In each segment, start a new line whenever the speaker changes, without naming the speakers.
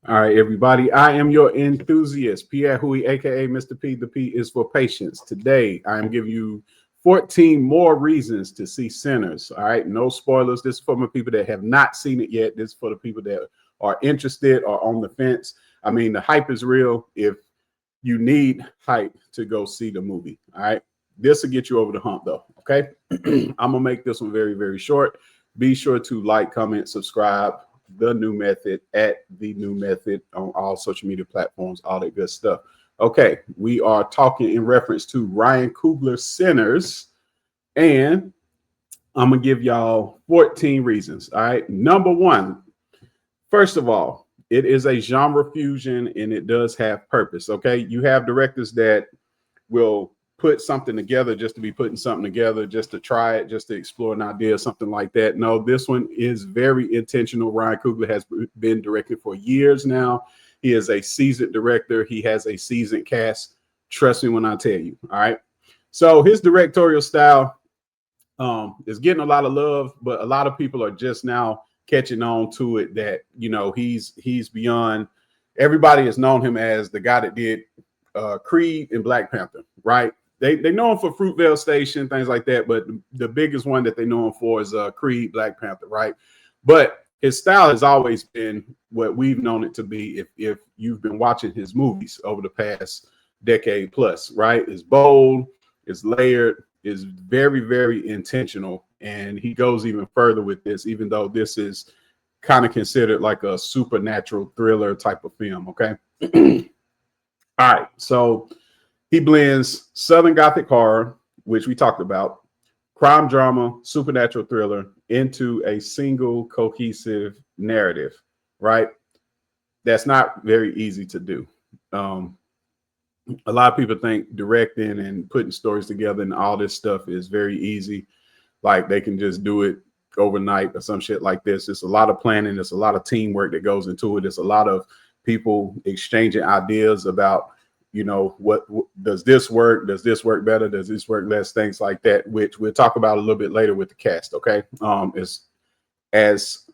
All right, everybody. I am your enthusiast, Pierre Hui, aka Mr. P. The P is for patience. Today, I am giving you 14 more reasons to see Sinners. All right, no spoilers. This is for my people that have not seen it yet. This is for the people that are interested or on the fence. I mean, the hype is real. If you need hype to go see the movie, all right, this will get you over the hump, though. Okay, I'm gonna make this one very, very short. Be sure to like, comment, subscribe. The New Method at The New Method on all social media platforms, all that good stuff. Okay, we are talking in reference to Ryan Coogler's Sinners, and I'm gonna give y'all 14 reasons. All right, number one, first of all, it is a genre fusion and it does have purpose. Okay, you have directors that will put something together just to be putting something together, just to try it, just to explore an idea, something like that. No, this one is very intentional. Ryan Coogler has been directing for years now. He is a seasoned director. He has a seasoned cast. Trust me when I tell you. All right. So his directorial style is getting a lot of love, but a lot of people are just now catching on to it that, you know, he's beyond. Everybody has known him as the guy that did Creed and Black Panther, right? They know him for Fruitvale Station, things like that, but the biggest one that they know him for is Creed, Black Panther, right? But his style has always been what we've known it to be if you've been watching his movies over the past decade plus, right? It's bold, it's layered, it's very, very intentional, and he goes even further with this, even though this is kind of considered like a supernatural thriller type of film, okay? All right, so he blends Southern Gothic horror, which we talked about, crime drama, supernatural thriller into a single cohesive narrative, right? That's not very easy to do. A lot of people think directing and putting stories together and all this stuff is very easy. Like they can just do it overnight or some shit like this. It's a lot of planning. There's a lot of teamwork that goes into it. There's a lot of people exchanging ideas about, you know, what does this work? Does this work better? Does this work less? Things like that, which we'll talk about a little bit later with the cast. Okay. Is as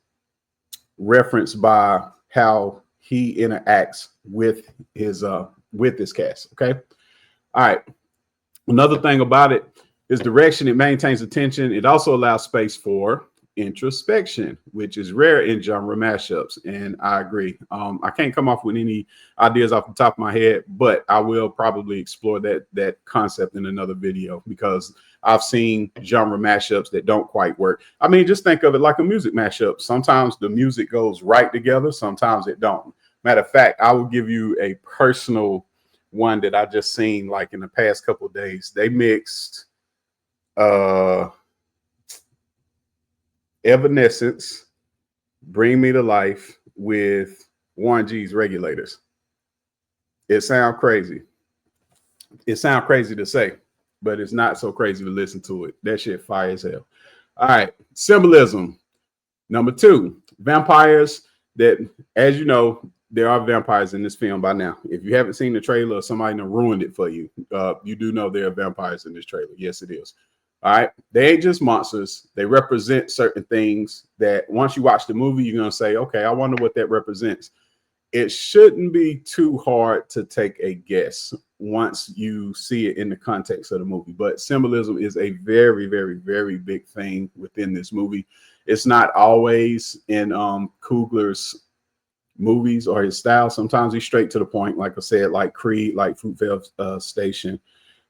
referenced by how he interacts with his cast. Okay. All right. Another thing about it is direction. It maintains attention. It also allows space for introspection, which is rare in genre mashups. And I agree. I can't come off with any ideas off the top of my head, but I will probably explore that concept in another video because I've seen genre mashups that don't quite work. I mean, just think of it like a music mashup. Sometimes the music goes right together. Sometimes it don't. Matter of fact, I will give you a personal one that I just seen like in the past couple of days. They mixed Evanescence, Bring Me to Life with Warren G's Regulators. It sounds crazy. It sounds crazy to say, but it's not so crazy to listen to it. That shit fire as hell. All right, symbolism. Number two, vampires. That, as you know, there are vampires in this film by now. If you haven't seen the trailer, somebody done ruined it for you. You do know there are vampires in this trailer. Yes, it is. All right. They ain't just monsters. They represent certain things that once you watch the movie, you're going to say, okay, I wonder what that represents. It shouldn't be too hard to take a guess once you see it in the context of the movie. But symbolism is a very, very, very big thing within this movie. It's not always in Coogler's movies or his style. Sometimes he's straight to the point, like I said, like Creed, like Fruitvale Station.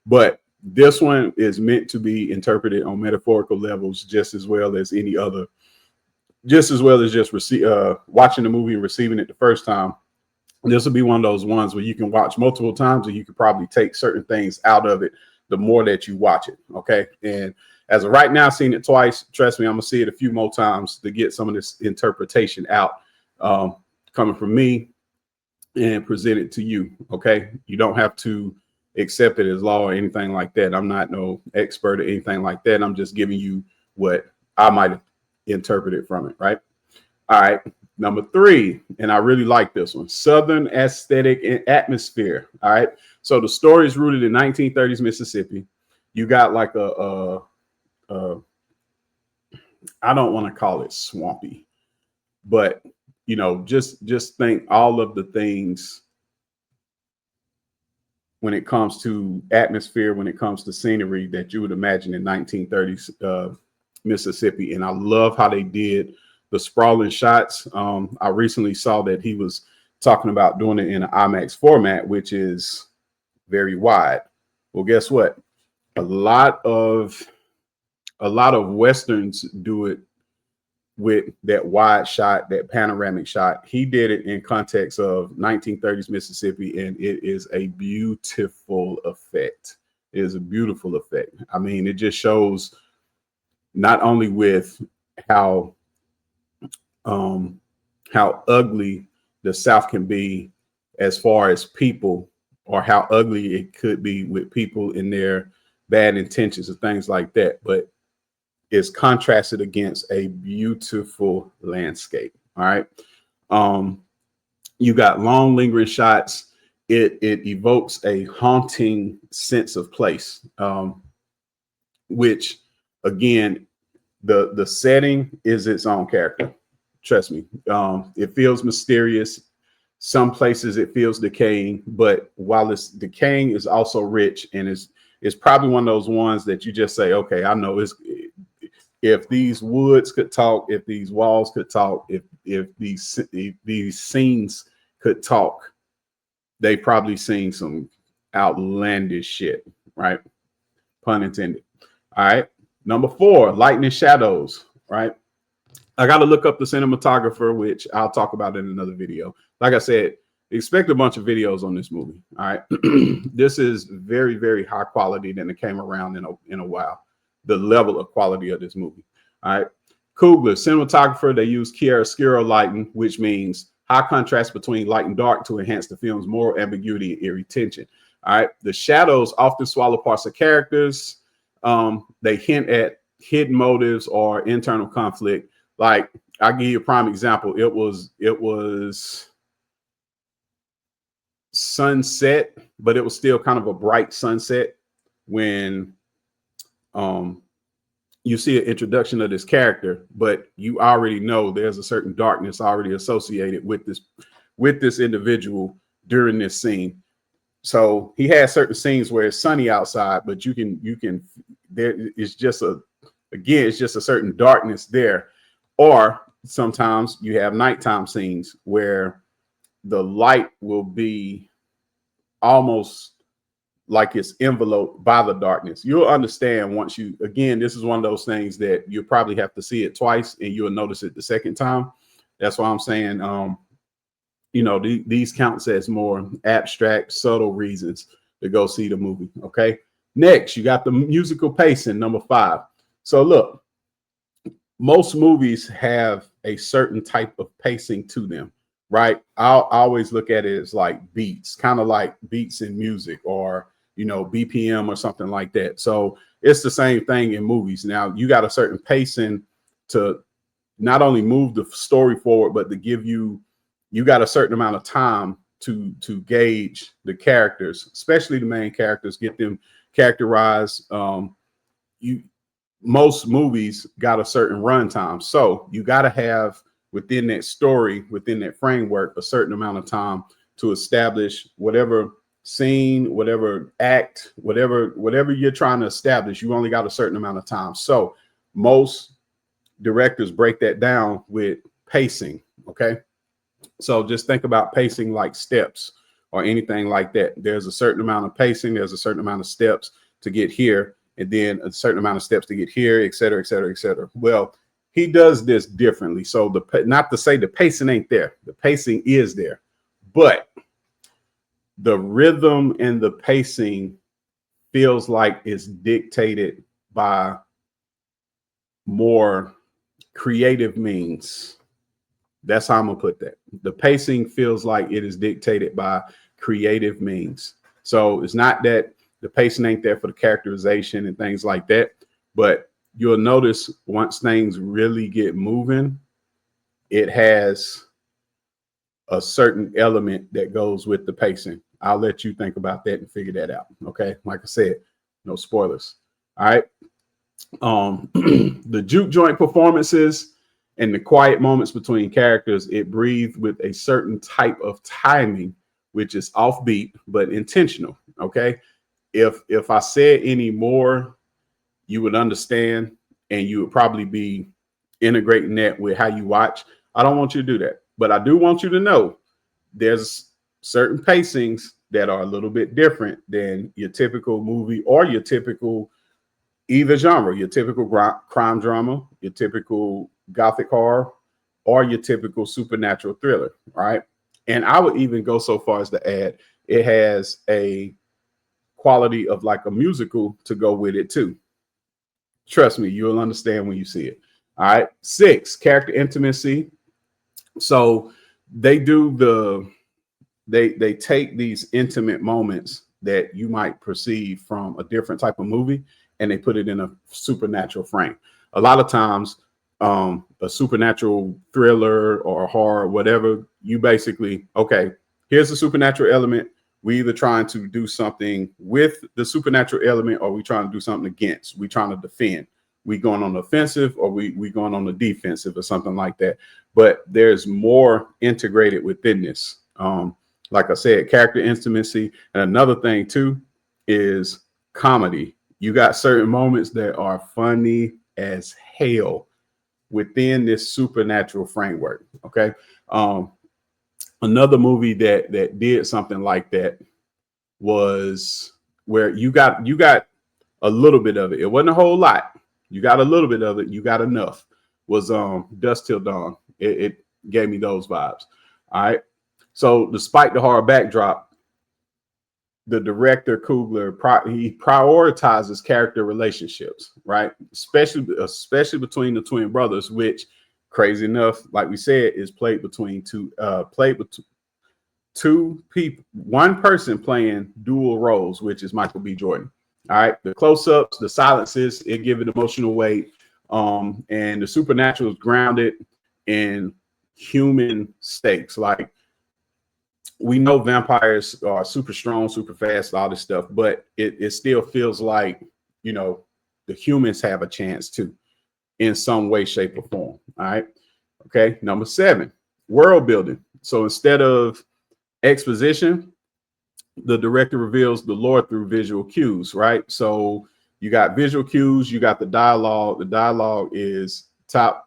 But this one is meant to be interpreted on metaphorical levels just as well as any other, just as well as just watching the movie and receiving it the first time. This will be one of those ones where you can watch multiple times and you could probably take certain things out of it the more that you watch it. Okay. And as of right now, I've seen it twice. Trust me, I'm going to see it a few more times to get some of this interpretation out coming from me and present it to you. Okay. You don't have to accept it as law or anything like that. I'm not no expert or anything like that. I'm just giving you what I might have interpreted from it, right? All right. Number three, and I really like this one, Southern aesthetic and atmosphere. All right. So the story is rooted in 1930s Mississippi. You got like I don't want to call it swampy, but you know, just think all of the things when it comes to atmosphere, when it comes to scenery that you would imagine in 1930s Mississippi. And I love how they did the sprawling shots. I recently saw that he was talking about doing it in an IMAX format, which is very wide. Well, guess what? A lot of Westerns do it with that wide shot, that panoramic shot. He did it in context of 1930s Mississippi, and it is a beautiful effect. It is a beautiful effect. I mean, it just shows not only with how ugly the South can be as far as people, or how ugly it could be with people in their bad intentions and things like that, but is contrasted against a beautiful landscape. All right. You got long lingering shots. It evokes a haunting sense of place, which again, the setting is its own character. Trust me. It feels mysterious. Some places it feels decaying, but while it's decaying, is also rich, and it's probably one of those ones that you just say, okay, I know if these woods could talk, if these walls could talk, if these scenes could talk, they probably seen some outlandish shit, right? Pun intended. All right. Number 4, lighting and shadows, right? I got to look up the cinematographer, which I'll talk about in another video. Like I said, expect a bunch of videos on this movie. All right. This is very, very high quality than it came around in a while. The level of quality of this movie. All right. Coogler, cinematographer, they use chiaroscuro lighting, which means high contrast between light and dark to enhance the film's moral ambiguity and eerie tension. All right. The shadows often swallow parts of characters. They hint at hidden motives or internal conflict. Like, I'll give you a prime example. It was sunset, but it was still kind of a bright sunset when you see an introduction of this character, but you already know there's a certain darkness already associated with this individual during this scene. So he has certain scenes where it's sunny outside, but you can there is just it's just a certain darkness there. Or sometimes you have nighttime scenes where the light will be almost like it's enveloped by the darkness. You'll understand once this is one of those things that you probably have to see it twice and you'll notice it the second time. That's why I'm saying, these counts as more abstract, subtle reasons to go see the movie. Okay. Next, you got the musical pacing, number 5. So look, most movies have a certain type of pacing to them, right? I'll always look at it as like beats, kind of like beats in music, or BPM or something like that. So it's the same thing in movies. Now you got a certain pacing to not only move the story forward, but to give you got a certain amount of time to gauge the characters, especially the main characters, get them characterized. Most movies got a certain runtime, so you got to have within that story, within that framework, a certain amount of time to establish whatever scene, whatever act, whatever you're trying to establish. You only got a certain amount of time. So most directors break that down with pacing. Okay. So just think about pacing like steps or anything like that. There's a certain amount of pacing. There's a certain amount of steps to get here, and then a certain amount of steps to get here, et cetera, et cetera, et cetera. Well, he does this differently. So not to say the pacing ain't there. The pacing is there, but the rhythm and the pacing feels like it's dictated by more creative means. That's how I'm gonna put that. The pacing feels like it is dictated by creative means. So it's not that the pacing ain't there for the characterization and things like that, but you'll notice once things really get moving, it has a certain element that goes with the pacing. I'll let you think about that and figure that out. Okay. Like I said, no spoilers. All right. The juke joint performances, And the quiet moments between characters, it breathed with a certain type of timing, which is offbeat but intentional. Okay. If I said any more, you would understand, and you would probably be integrating that with how you watch. I don't want you to do that, but I do want you to know there's certain pacings that are a little bit different than your typical movie or your typical either genre, your typical crime drama, your typical gothic horror, or your typical supernatural thriller, right? And I would even go so far as to add it has a quality of like a musical to go with it too. Trust me, you'll understand when you see it. All right. 6, character intimacy. So they do they take these intimate moments that you might perceive from a different type of movie, and they put it in a supernatural frame. A lot of times, a supernatural thriller or horror, whatever, you basically, okay, here's a supernatural element. We either trying to do something with the supernatural element, or we trying to do something against. We trying to defend. We going on the offensive, or we going on the defensive, or something like that. But there's more integrated within this. Like I said, character intimacy. And another thing too is comedy. You got certain moments that are funny as hell within this supernatural framework. Okay. Another movie that did something like that was where you got a little bit of it. It wasn't a whole lot. You got a little bit of it. You got enough. Was Dusk Till Dawn. It gave me those vibes. All right. So despite the horror backdrop, the director Coogler he prioritizes character relationships, right? Especially between the twin brothers, which, crazy enough, like we said, is played between two people, one person playing dual roles, which is Michael B. Jordan. All right, the close-ups, the silences, it give it emotional weight, and the supernatural is grounded in human stakes. Like, we know vampires are super strong, super fast, all this stuff, but it still feels like, you know, the humans have a chance too, in some way, shape, or form. All right. Okay. Number 7, world building. So instead of exposition, the director reveals the lore through visual cues, right? So you got visual cues, you got the dialogue. The dialogue is top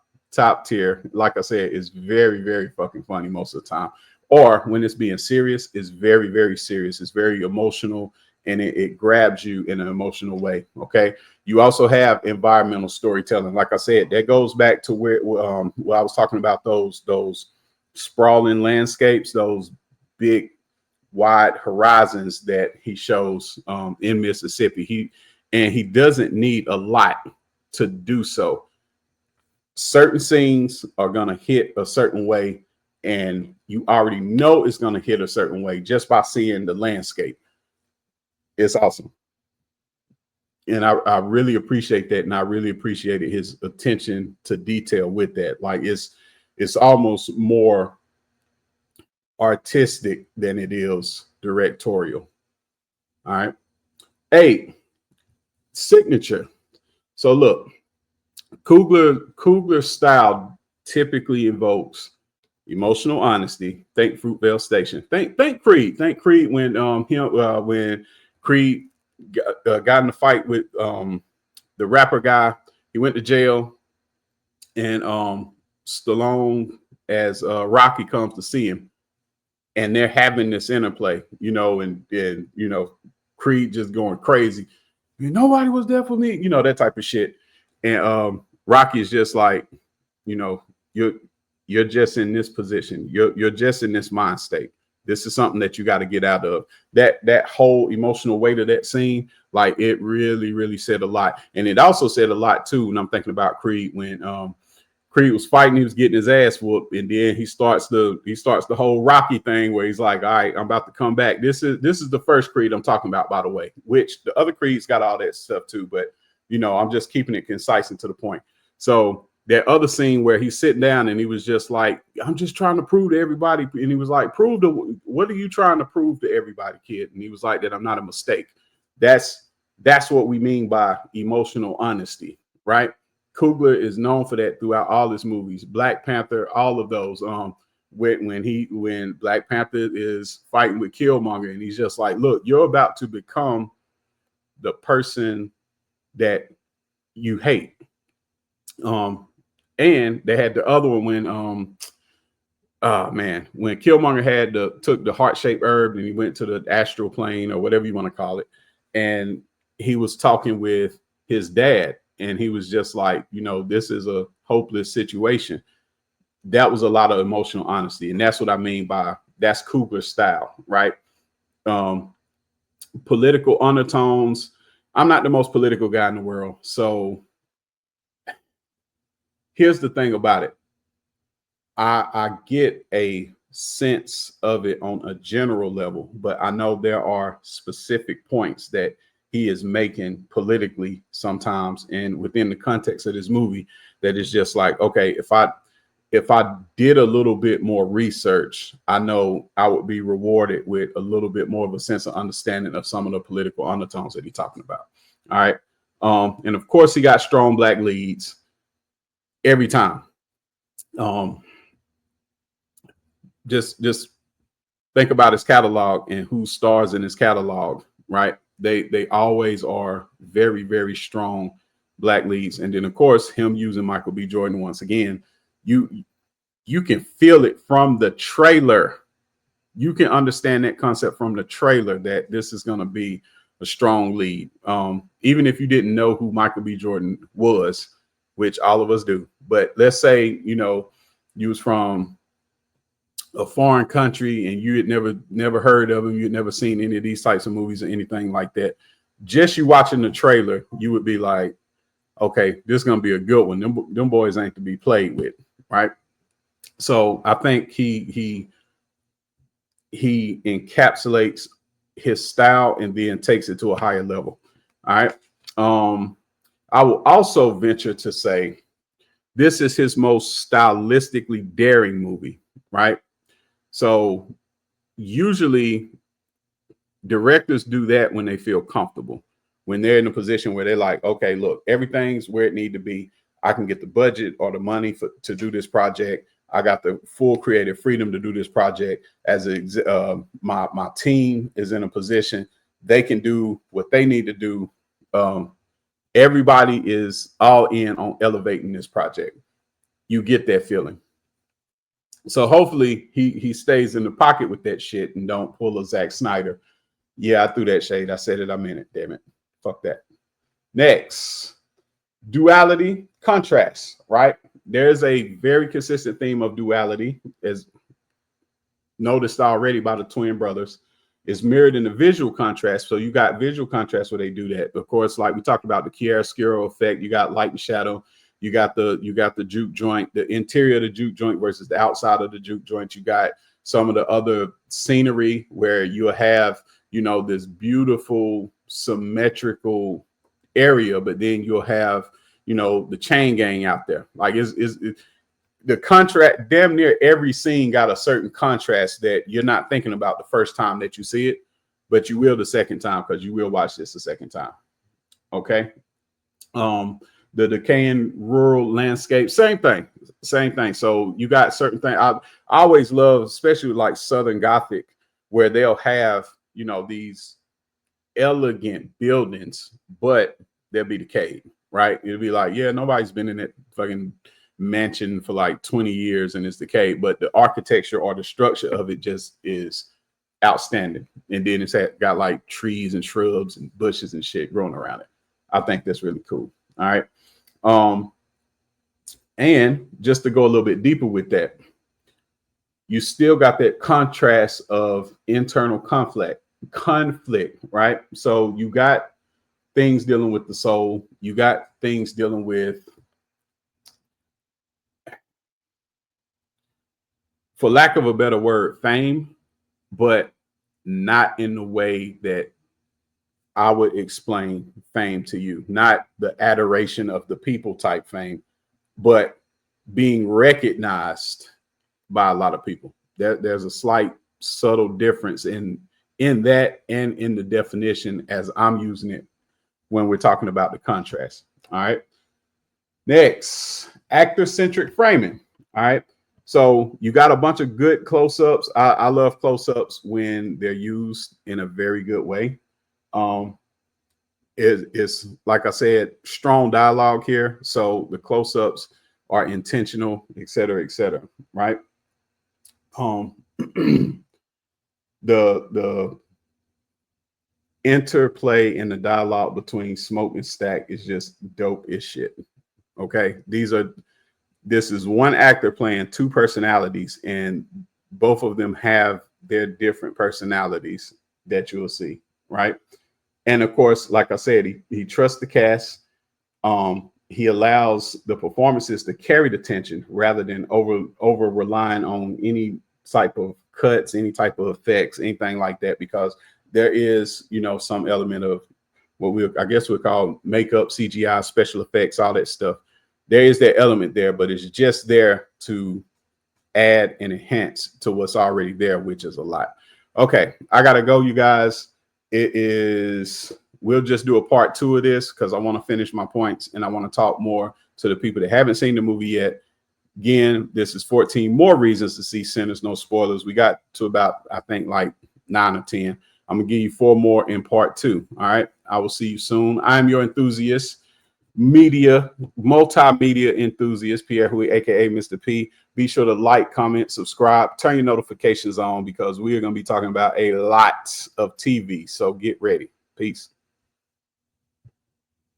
tier. Like I said, it's very, very fucking funny most of the time. Or when it's being serious, it's very, very serious. It's very emotional, and it grabs you in an emotional way. Okay. You also have environmental storytelling. Like I said, that goes back to where I was talking about those sprawling landscapes, those big, wide horizons that he shows in Mississippi. He doesn't need a lot to do so. Certain scenes are going to hit a certain way, and you already know it's going to hit a certain way just by seeing the landscape. It's awesome. And I really appreciate that. And I really appreciated his attention to detail with that. Like, it's almost more artistic than it is directorial. All right. 8, signature. So look, Coogler's style typically invokes emotional honesty. Think Fruitvale Station. Think Creed. Think Creed when when Creed got in a fight with the rapper guy. He went to jail, and Stallone, as Rocky comes to see him, and they're having this interplay, you know, and you know, Creed just going crazy. Nobody was there for me, you know, that type of shit. And Rocky is just like, you know, you're just in this position. You're just in this mind state. This is something that you got to get out of. That whole emotional weight of that scene, like, it really, really said a lot. And it also said a lot too. And I'm thinking about Creed when Creed was fighting, he was getting his ass whooped, and then he starts the whole Rocky thing where he's like, all right, I'm about to come back. This is the first Creed I'm talking about, by the way, which the other Creeds got all that stuff too, but you know, I'm just keeping it concise and to the point. So that other scene where he's sitting down and he was just like, I'm just trying to prove to everybody. And he was like, what are you trying to prove to everybody, kid? And he was like, that I'm not a mistake. That's what we mean by emotional honesty, right? Coogler is known for that throughout all his movies. Black Panther, all of those. When Black Panther is fighting with Killmonger, and he's just like, look, you're about to become the person that you hate. And they had the other one when when Killmonger took the heart-shaped herb and he went to the astral plane or whatever you want to call it, and he was talking with his dad, and he was just like, this is a hopeless situation. That was a lot of emotional honesty, and that's what I mean by that's Coogler's style, right? Political undertones. I'm not the most political guy in the world, so here's the thing about it. I get a sense of it on a general level, but I know there are specific points that he is making politically sometimes, and within the context of this movie, that is just like, okay, if I did a little bit more research, I know I would be rewarded with a little bit more of a sense of understanding of some of the political undertones that he's talking about. All right. And of course, he got strong black leads every time. Just think about his catalog and who stars in his catalog, right? They always are very, very strong black leads. And then, of course, him using Michael B. Jordan once again, you can feel it from the trailer. You can understand that concept from the trailer that this is going to be a strong lead. Even if you didn't know who Michael B. Jordan was, which all of us do. But let's say, you was from a foreign country and you had never heard of him. You'd never seen any of these types of movies or anything like that. Just you watching the trailer, you would be like, okay, this is going to be a good one. Them boys ain't to be played with. Right. So I think he encapsulates his style and then takes it to a higher level. All right. I will also venture to say this is his most stylistically daring movie. Right. So usually directors do that when they feel comfortable, when they're in a position where they're like, okay, look, everything's where it need to be. I can get the budget or the money to do this project. I got the full creative freedom to do this project. As my team is in a position, they can do what they need to do. Everybody is all in on elevating this project. You get that feeling. So hopefully he stays in the pocket with that shit and don't pull a Zack Snyder. Yeah, I threw that shade. I said it. I meant it. Damn it. Fuck that. Next, duality, contrast, right? There's a very consistent theme of duality, as noticed already by the twin brothers. It's mirrored in the visual contrast. So you got visual contrast where they do that. Of course, like we talked about the chiaroscuro effect, you got light and shadow. You got the juke joint, the interior of the juke joint versus the outside of the juke joint. You got some of the other scenery where you'll have, this beautiful symmetrical area, but then you'll have, the chain gang out there. Like is the contrast, damn near every scene got a certain contrast that you're not thinking about the first time that you see it, but you will the second time because you will watch this the second time. Okay. The decaying rural landscape, same thing. So you got certain things. I always love, especially like Southern Gothic, where they'll have, these elegant buildings, but they'll be decayed, right? It'll be like, yeah, nobody's been in that fucking mansion for like 20 years and it's decayed, but the architecture or the structure of it just is outstanding. And then it's got like trees and shrubs and bushes and shit growing around it. I think that's really cool. All right. And just to go a little bit deeper with that, you still got that contrast of internal conflict, right? So you got things dealing with the soul. You got things dealing with, for lack of a better word, fame, but not in the way that I would explain fame to you, not the adoration of the people type fame, but being recognized by a lot of people. There's a slight subtle difference in that and in the definition as I'm using it when we're talking about the contrast. All right. Next, actor-centric framing. All right. So you got a bunch of good close-ups. I love close-ups when they're used in a very good way. Um, it's like I said, strong dialogue here. So the close-ups are intentional, et cetera, right? The interplay in the dialogue between Smoke and Stack is just dope as shit. Okay, this is one actor playing two personalities, and both of them have their different personalities that you'll see, right? And of course, like I said, he trusts the cast. He allows the performances to carry the tension rather than over relying on any type of cuts, any type of effects, anything like that, because there is, some element of what I guess we call makeup, CGI, special effects, all that stuff. There is that element there, but it's just there to add and enhance to what's already there, which is a lot. Okay, I gotta go, you guys. We'll just do a part 2 of this because I want to finish my points and I want to talk more to the people that haven't seen the movie yet. Again, this is 14 more reasons to see Sinners, no spoilers. We got to about, I think, like 9 or 10. I'm gonna give you 4 more in part 2. All right, I will see you soon. I'm your enthusiast, multimedia enthusiast, Pierre Hui, aka Mr. P. Be sure to like, comment, subscribe, turn your notifications on because we are going to be talking about a lot of TV. So get ready. Peace.